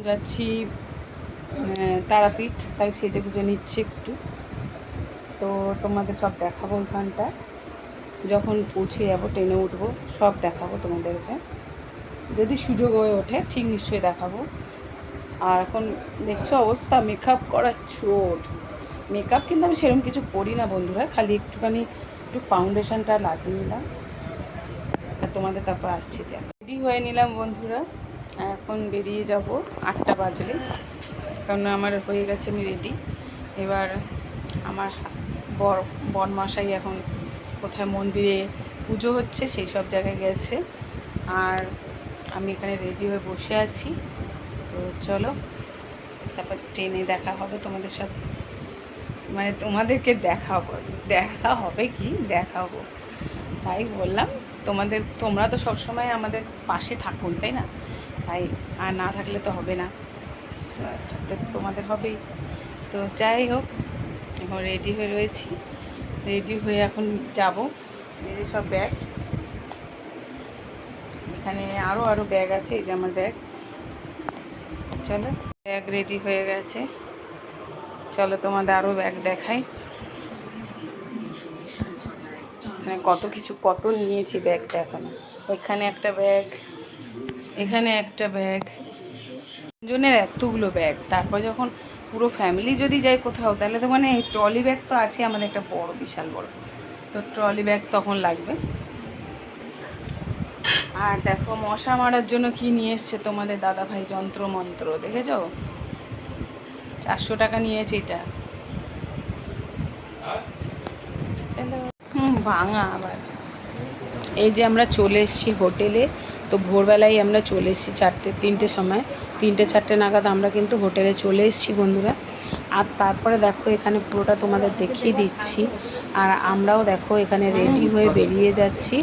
যাচ্ছি তারাপীঠ, তাই সেজে গুজে নিচ্ছে একটু। তো তোমাদের সব দেখাবো ওইখানটা, যখন পৌঁছে যাবো ট্রেনে উঠবো সব দেখাবো তোমাদেরকে, যদি সুযোগ হয়ে ওঠে ঠিক নিশ্চয়ই দেখাবো। আর এখন দেখছো অবস্থা, মেকআপ করার চোট। মেকআপ কিন্তু আমি সেরকম কিছু করি না বন্ধুরা, খালি একটু ফাউন্ডেশনটা লাগিয়ে নিলাম। তা তোমাদের তারপর আসছি, রেডি হয়ে নিলাম বন্ধুরা, এখন বেরিয়ে যাব 8টা বাজলে, কারণ আমার হয়ে গেছে, আমি রেডি। এবার আমার বরমশাই এখন কোথায় মন্দিরে পুজো হচ্ছে সেই সব জায়গায় গেছে, আর আমি এখানে রেডি হয়ে বসে আছি। তো চলো তারপর ট্রেনে দেখা হবে তোমাদের সাথে, মানে তোমাদেরকে দেখা হবে কি দেখাবো, তাই বললাম। তোমরা তো সবসময় আমাদের পাশে থাকুন, তাই না? তাই আর না থাকলে তো হবে না, থাকলে তো তোমাদের হবেই। তো যাই হোক, এখন রেডি হয়ে রয়েছি, রেডি হয়ে এখন যাব। এই যে সব ব্যাগ, এখানে আরও ব্যাগ আছে, এই যে আমার ব্যাগ। চলো, ব্যাগ রেডি হয়ে গেছে, চলো তোমাদের আরও ব্যাগ দেখাই। মানে কত নিয়েছি ব্যাগ দেখানো। এখানে একটা ব্যাগ, এখানে একটা ব্যাগ, জনের এতগুলো ব্যাগ। তারপর যখন পুরো ফ্যামিলি যদি যায় কোথাও, তাহলে তো মানে ট্রলি ব্যাগ তো আছে আমাদের একটা বড়, বিশাল বড়, তো ট্রলি ব্যাগ তখন লাগবে। আর দেখো মশা মারার জন্য কি নিয়ে এসছে তোমাদের দাদা ভাই, যন্ত্র মন্ত্র দেখেছ, 400 টাকা নিয়েছে এটা। ভাঙা আবার। এই যে আমরা চলে এসেছি হোটেলে, তো ভোরবেলায় আমরা চলে এসেছি 3টে সময়, 3টে-4টে নাগাদ আমরা কিন্তু হোটেলে চলে এসেছি বন্ধুরা। আর তারপরে দেখো এখানে পুরোটা তোমাদের দেখিয়ে দিচ্ছি। আর আমরাও দেখো এখানে রেডি হয়ে বেরিয়ে যাচ্ছি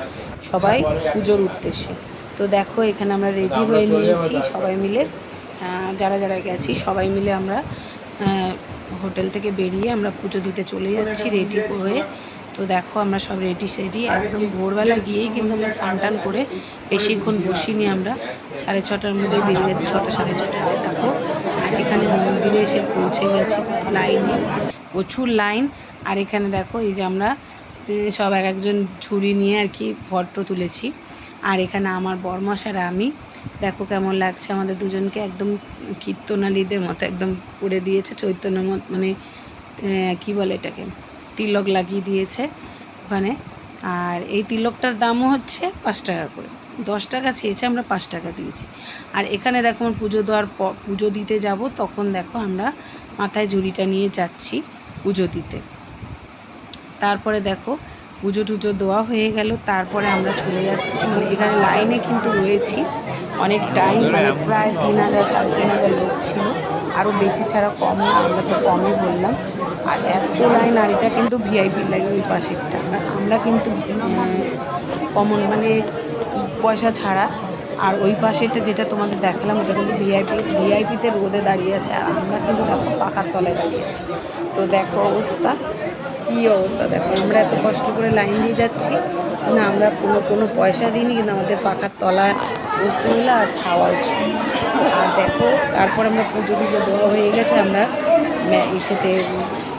সবাই পুজোর উদ্দেশ্যে। তো দেখো এখানে আমরা রেডি হয়ে নিয়েছি সবাই মিলে, যারা যারা গেছি সবাই মিলে আমরা হোটেল থেকে বেরিয়ে আমরা পুজো দিতে চলে যাচ্ছি রেডি হয়ে। তো দেখো আমরা সব রেডি একদম ভোরবেলা গিয়েই কিন্তু আমরা স্নান করে বেশিক্ষণ বসিনি, আমরা 6:30টার মধ্যে বেরিয়ে গেছি, 6টা 6:30টায়। দেখো আর এখানে মন্দিরে এসে পৌঁছে গেছি, লাইনে প্রচুর লাইন। আর এখানে দেখো এই যে আমরা সব একজন ঝুড়ি নিয়ে আর কি ফটো তুলেছি। আর এখানে আমার বরমশার আমি, দেখো কেমন লাগছে আমাদের দুজনকে, একদম কীর্তনালীদের মতো একদম করে দিয়েছে, চৈতন্য মত মানে কি বলে এটাকে, তিলক লাগিয়ে দিয়েছে ওখানে। আর এই তিলকটার দামও হচ্ছে 5 টাকা করে, 10 টাকা চেয়েছে, আমরা 5 টাকা দিয়েছি। আর এখানে দেখো আমার পুজো দেওয়ার পর, পুজো দিতে যাব, তখন দেখো আমরা মাথায় ঝুড়িটা নিয়ে যাচ্ছি পুজো দিতে। তারপরে দেখো পুজো টুজো দেওয়া হয়ে গেল, তারপরে আমরা চলে যাচ্ছি, মানে এখানে লাইনে কিন্তু রয়েছি অনেক টাইম, মানে প্রায় 3000 3,500 লোক ছিল, আরও বেশি ছাড়া কম না, আমরা তো কমই বললাম। আর এত লাইন, আর এটা কিন্তু ভিআইপি লাইন, ওই পাশেরটা আমরা কিন্তু মানে পয়সা ছাড়া। আর ওই পাশেরটা যেটা তোমাদের দেখালাম ওটা কিন্তু ভিআইপিতে রোদে দাঁড়িয়ে আছে, আর আমরা কিন্তু দেখো পাকার তলায় দাঁড়িয়ে আছি। তো দেখো অবস্থা, কী অবস্থা দেখো, আমরা এত কষ্ট করে লাইন দিয়ে যাচ্ছি না, আমরা কোনো পয়সা দিইনি, কিন্তু আমাদের পাকার তলায় বসতে হলো আর ছাওয়াও ছিল। আর দেখো তারপর আমরা পুজো টুজো দেওয়া হয়ে গেছে, আমরা এসেতে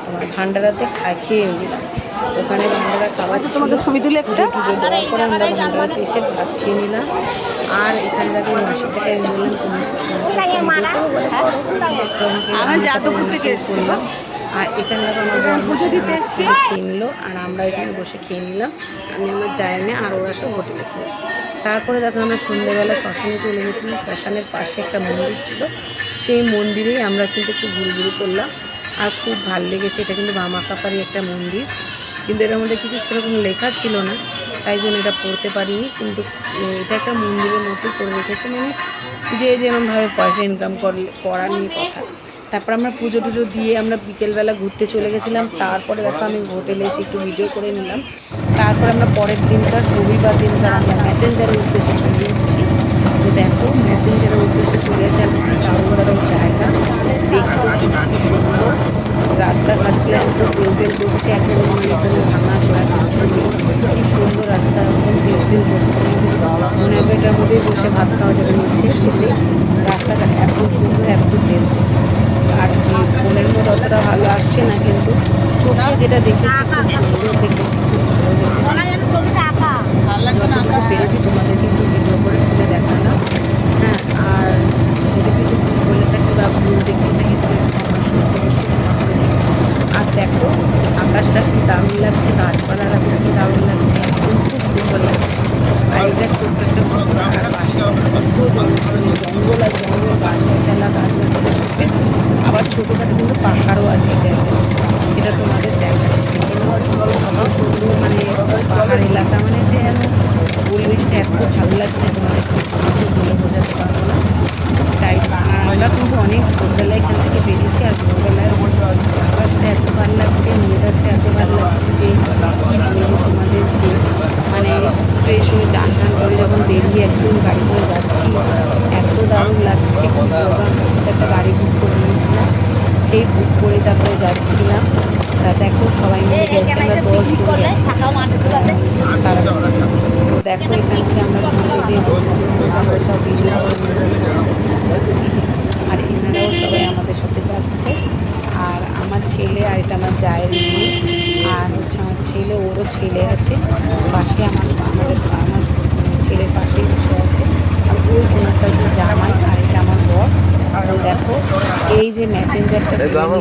তোমার ভান্ডারাতে খেয়ে নিলাম, ওখানে ভান্ডারা খাবার তোমাদের ছবি তুলে পুজো টুজো দেওয়ার পরে আমরা ভান্ডারাতে এসে ভাত খেয়ে নিলাম। আর এখানে দেখো মাসিটাকে আমি বললাম করলাম। আর এখানে দেখো আমার পুজো দিতে এসেছি খেয়ে নিলো, আর আমরা এখানে বসে খেয়ে নিলাম, আমি আমার জায়ের মেয়ে, আর ওরা সব হোটেলে খেয়ে। তারপরে দেখো আমরা সন্ধ্যেবেলা শ্মশানে চলে গেছিলাম, শ্মশানের পাশে একটা মন্দির ছিল, সেই মন্দিরেই আমরা কিন্তু একটু ঘুরঘুরি করলাম, আর খুব ভালো লেগেছে। এটা কিন্তু বামাকাপারি একটা মন্দির, কিন্তু এটার মধ্যে কিছু সেরকম লেখা ছিল না, তাই জন্য এটা পড়তে পারিনি, কিন্তু এটা একটা মন্দিরের মতো করে রেখেছে, মানে যে যেরকমভাবে পয়সা ইনকাম করা নিয়ে কথা। তারপর আমরা পুজো টুজো দিয়ে আমরা বিকেলবেলা ঘুরতে চলে গেছিলাম। তারপরে দেখো আমি হোটেলে এসে একটু ভিডিও করে নিলাম। তারপর আমরা পরের দিনকার রবিবার দিনকার আমরা ম্যাসেঞ্জারের উদ্দেশ্যে চলে যাচ্ছি। তো দেখো ম্যাসেঞ্জারের উদ্দেশ্যে চলে যাচ্ছে, আর কি দারুণ জায়গা, দেখতে খুব সুন্দর, রাস্তাঘাটগুলো একদম তেল করছে, একদম মানে কোনো ভাঙা চোরা কিছু নেই, কি সুন্দর রাস্তা, একদম তেল করছে, মনে হবে এটার মধ্যেই বসে ভাত খাওয়া যাবে নিচে খেতে, রাস্তাঘাট এত সুন্দর, এত তেলতে। আর ফোনের মধ্যে অতটা ভালো আসছে না, কিন্তু চোখে যেটা দেখেছি খুব সুন্দর দেখেছি, খুব ভালো দেখেছি। যতটুকু পেরেছি তোমাদেরকে একটু ভিডিও করে তুলে দেখালাম। হ্যাঁ, আর যদি কিছু ভুল বলে থাকি বা ভুল দেখিয়ে থাকি তাহলে ক্ষমা করে দিই। আর দেখো আকাশটা কি দারুণ লাগছে, গাছপালাটা কি দারুণ লাগছে, একদম খুব সুন্দর লাগছে। আর এটা ছোট্ট একটা পুকুর, আর পাশে কত জঙ্গল আর জঙ্গল, গাছগাছালা থাকবে। আবার ছোটোখাটো কিন্তু পাহাড়ও আছে এই জায়গায়, সেটা তোমাদের দেখাচ্ছি। দেখে নাও কত সুন্দর, মানে পাহাড় এলাকা, মানে যেন পরিবেশটা এত ভালো লাগছে তোমাদেরকে বলে বোঝাতে পারবো না। তাই আমরা কিন্তু অনেক ভোরবেলায় এখান থেকে বেরিয়েছি, আর ভোরবেলায় আকাশটা এত ভালো লাগছে, ওয়েদারটা এত ভালো লাগছে যে বলবো তোমাদেরকে। মানে ফ্রেশ হয়ে চান টান করে যখন বেরিয়ে একদম গাড়ি করে যাচ্ছি, এত দারুণ লাগছে। একটা গাড়ি বুক করে নিয়েছিলাম, সেই বুক করে তারপরে যাচ্ছিলাম। তা দেখো সবাই মিলে গেছি, আমরা 10 করে গেছি তারা। তো দেখো এখান থেকে আমরা যে আমরা সব ভিডিও করে নিয়েছি, আর এনারাও সবাই আমাদের সাথে যাচ্ছে। আর আমার ছেলে, আর এটা আমার জায়ের মেয়ে, আর হচ্ছে আমার ছেলে, ওরও ছেলে আছে পাশে, আমার ছেলের পাশেই বসে আছে। আর ওই কোনাটা যে জামাই, আর এটা আমার বর। তো দেখো এই যে মেসেঞ্জারটা আমরা যাবো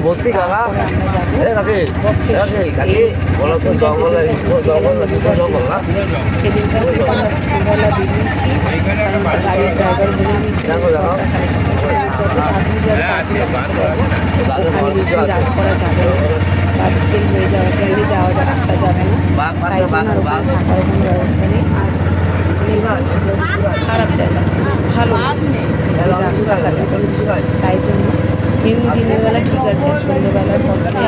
সেদিনটা আমরা দুপুরবেলা বেরিয়েছি। গাড়ির ড্রাইভার বলে দিয়েছি ওখানে বেশি রাত করা যাবে না, বা বিকেল হয়ে যাওয়া গেলে আসা যাবে না, তাই জন্য আর ওখানে থাকার কোনো ব্যবস্থা নেই। আর খারাপ জায়গা, ভালো থাকা যাবে, তাই জন্য এমনি দিনের বেলা ঠিক আছে, সন্ধ্যেবেলার পর থেকে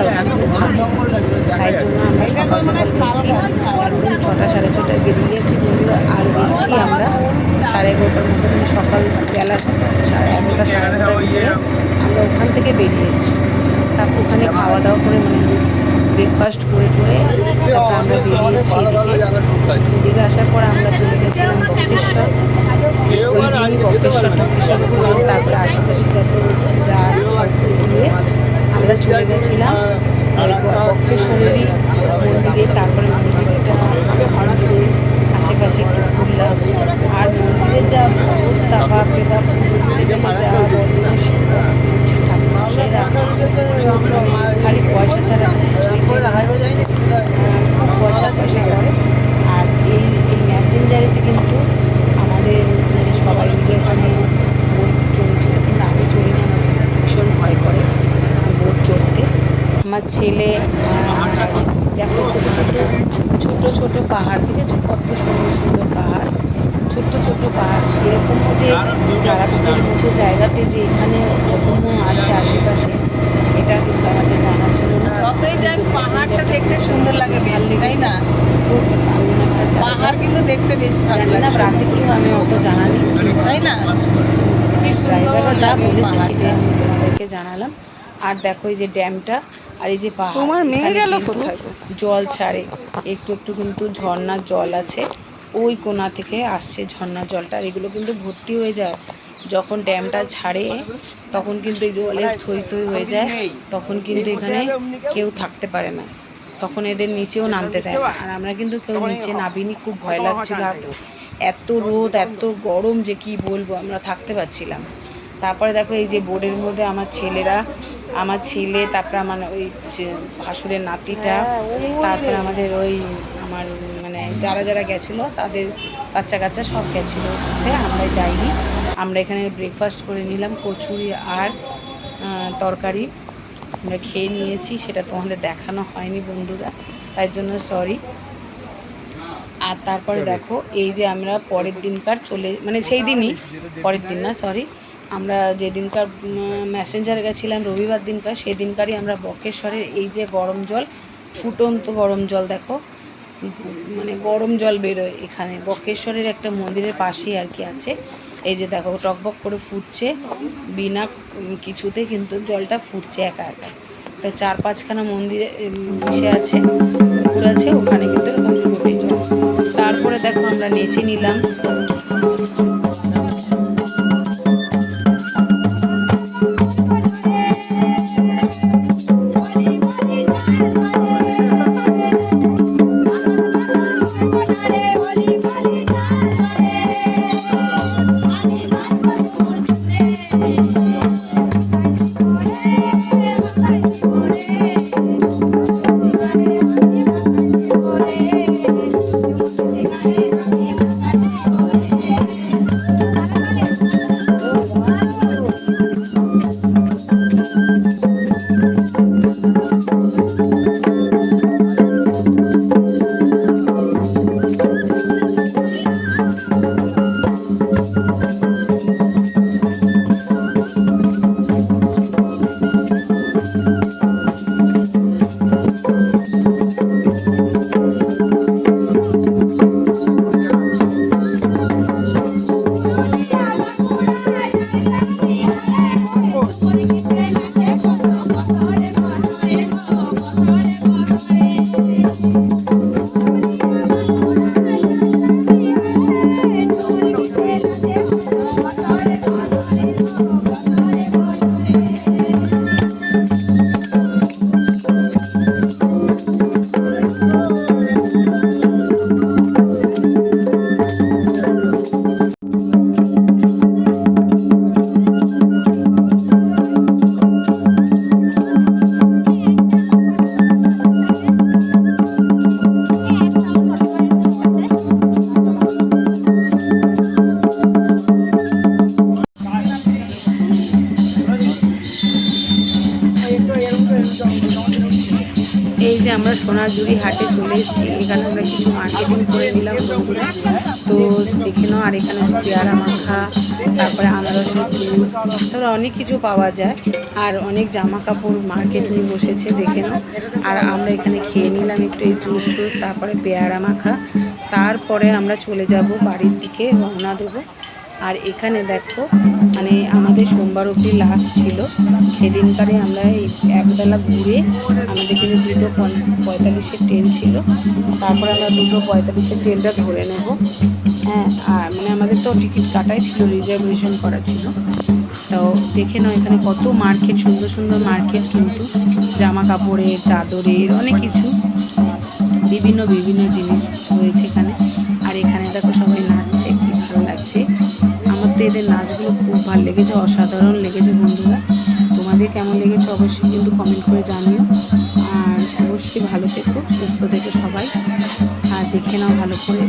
তাই জন্য আমরা সকাল সকাল গেছি, একদম 6টা সাড়ে 6টায় বেরিয়ে গেছি বন্ধুরা। আর এসছি আমরা 11:30টার মধ্যে, মানে সকালবেলা 11:30 সাড়ে 11টার ভিতরে আমরা ওখান থেকে বেরিয়ে এসেছি। তারপর ওখানে খাওয়া দাওয়া করে, মানে ব্রেকফাস্ট করে তারপর আমরা বেরিয়ে এসেছি এদিকে আসার পর আমরা চলে গেছিলাম বক্রেশ্বর। ওই দিনই বক্রেশ্বর ঘুরে তারপরে আশেপাশে যা আছে সব ঘুরে আমরা চলে গেছিলাম বক্রেশ্বরেরই মন্দিরে। তারপরে মন্দিরের আশেপাশে একটু ঘুরলাম। আর মন্দিরের যা অবস্থা, বাপরে বাপ, পুজো দিতে গেলে যা ঠাকুরমশাইরা খালি পয়সা ছাড়া কিছুই খুব পয়সা করে। আর এই মেসেঞ্জারিতে কিন্তু আমাদের সবাই মিলে এখানে বোট চড়েছিল, কিন্তু আমি চড়ি না, আমার ভীষণ ভয় করে বোট চড়তে। আমার ছেলে দেখো ছোটো ছোটো পাহাড়, ঠিক আছে, কত সুন্দর সুন্দর পাহাড়, ছোট্ট ছোট্ট পাহাড়। এরকমও যে তারাপীঠের মতো জায়গাতে যে এখানে এরকমও আছে আশেপাশে, এটা কিন্তু আমাদের জানা ছিল না। যতই যাক পাহাড়টা দেখতে সুন্দর লাগে বেশি, তাই না? খুব দারুণ একটা পাহাড় কিন্তু দেখতে বেশি ভালো লাগে না, রাতে গিয়েও আমি অত জানা নেই, তাই না? ড্রাইভাররা যা বলেছে সেটাই আমি তোমাদেরকে জানালাম। আর দেখো এই যে ড্যামটা, আর এই যে পাহাড়, তোমার মেয়ে গেল কোথায়? জল ছাড়ে একটু একটু, কিন্তু ঝর্ণার জল আছে, ওই কোনা থেকে আসছে ঝর্ণার জলটা। আর এগুলো কিন্তু ভর্তি হয়ে যায় যখন ড্যামটা ছাড়ে, তখন কিন্তু এই জলে থই থই হয়ে যায়, তখন কিন্তু এখানে কেউ থাকতে পারে না, তখন এদের নিচেও নামতে দেয় না। আর আমরা কিন্তু কেউ নিচে নামিনি, খুব ভয় লাগছিল। আর এত রোদ, এত গরম যে কি বলবো, আমরা থাকতে পারছিলাম। তারপরে দেখো এই যে বোর্ডের মধ্যে আমার ছেলে, তারপরে আমার ওই ভাসুরের নাতিটা, তারপরে আমাদের ওই আমার মানে যারা যারা গেছিলো তাদের বাচ্চা কাচ্চা সব গেছিলো, আমরা যাইনি। আমরা এখানে ব্রেকফাস্ট করে নিলাম, কচুরি আর তরকারি আমরা খেয়ে নিয়েছি, সেটা তোমাদের দেখানো হয়নি বন্ধুরা, তাই জন্য সরি। আর তারপরে দেখো এই যে আমরা পরের দিনকার মানে সেই দিনই, পরের দিন না সরি, আমরা যেদিনকার মেসেঞ্জারে গেছিলাম রবিবার দিনকার, সেদিনকারই আমরা বক্রেশ্বরের এই যে গরম জল, ফুটন্ত গরম জল, দেখো মানে গরম জল বেরোয় এখানে বক্রেশ্বরের একটা মন্দিরের পাশেই আর কি আছে। এই যে দেখো টকবক করে ফুটছে, বিনা কিছুতে কিন্তু জলটা ফুটছে একা একা। তো 4-5খানা মন্দিরে মিশে আছে, পুকুর আছে, ওখানে কিন্তু এরকম ফুটে জল। তারপরে দেখো আমরা নেচে নিলাম। এই যে আমরা সোনাঝুরি হাটে চলে এসেছি, এখানে আমরা কিছু মার্কেটিং করে নিলাম বন্ধুরা। তো দেখে নাও, আর এখানে হচ্ছে পেয়ারা মাখা, তারপরে আনারসের জুস, তারপরে অনেক কিছু পাওয়া যায়। আর অনেক জামা কাপড় মার্কেট নিয়ে বসেছে, দেখে নাও। আর আমরা এখানে খেয়ে নিলাম একটু এই জুস টুস, তারপরে পেয়ারা মাখা। তারপরে আমরা চলে যাব বাড়ির দিকে, রওনা দেবো। আর এখানে দেখো, মানে আমাদের সোমবার অবধি লাস্ট ছিল, সেদিনকারে আমরা এই একবেলা ঘুরে আমাদের কিন্তু 2:45 ট্রেন ছিল। তারপরে আমরা 2:45 ট্রেনটা ধরে নেব। হ্যাঁ, আর মানে আমাদের তো টিকিট কাটাই ছিল, রিজার্ভেশন করা ছিল। তো দেখে নাও এখানে কত মার্কেট, সুন্দর সুন্দর মার্কেট, কিন্তু জামা কাপড়ের, চাদরের, অনেক কিছু বিভিন্ন বিভিন্ন জিনিস রয়েছে এখানে। আর এখানে দেখো সবাই নাচছে, কি ভালো লাগছে। আমার তো এদের নাচগুলো খুব ভালো লেগেছে, অসাধারণ লেগেছে বন্ধুরা। তোমাদের কেমন লেগেছে অবশ্যই কিন্তু কমেন্ট করে জানিও। আর অবশ্যই ভালো থেকো, সুস্থ থেকো সবাই। আর দেখে নাও ভালো করে,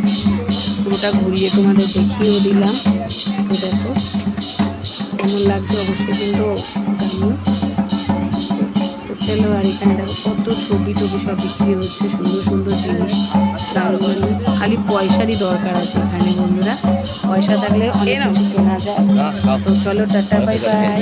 পুরোটা ঘুরিয়ে তোমাদের দেখিয়েও দিলাম। তো দেখো কেমন লাগছে অবশ্যই কিন্তু জানিও। তো চলো, আর এখানে দেখো কত ছবি টবি সব বিক্রি হচ্ছে, সুন্দর সুন্দর জিনিস। দারুণ, খালি পয়সারই দরকার আছে এখানে বন্ধুরা, পয়সা থাকলে অনেক কিছু কেনা যায়। তো চলো, টাটা, বাই বাই।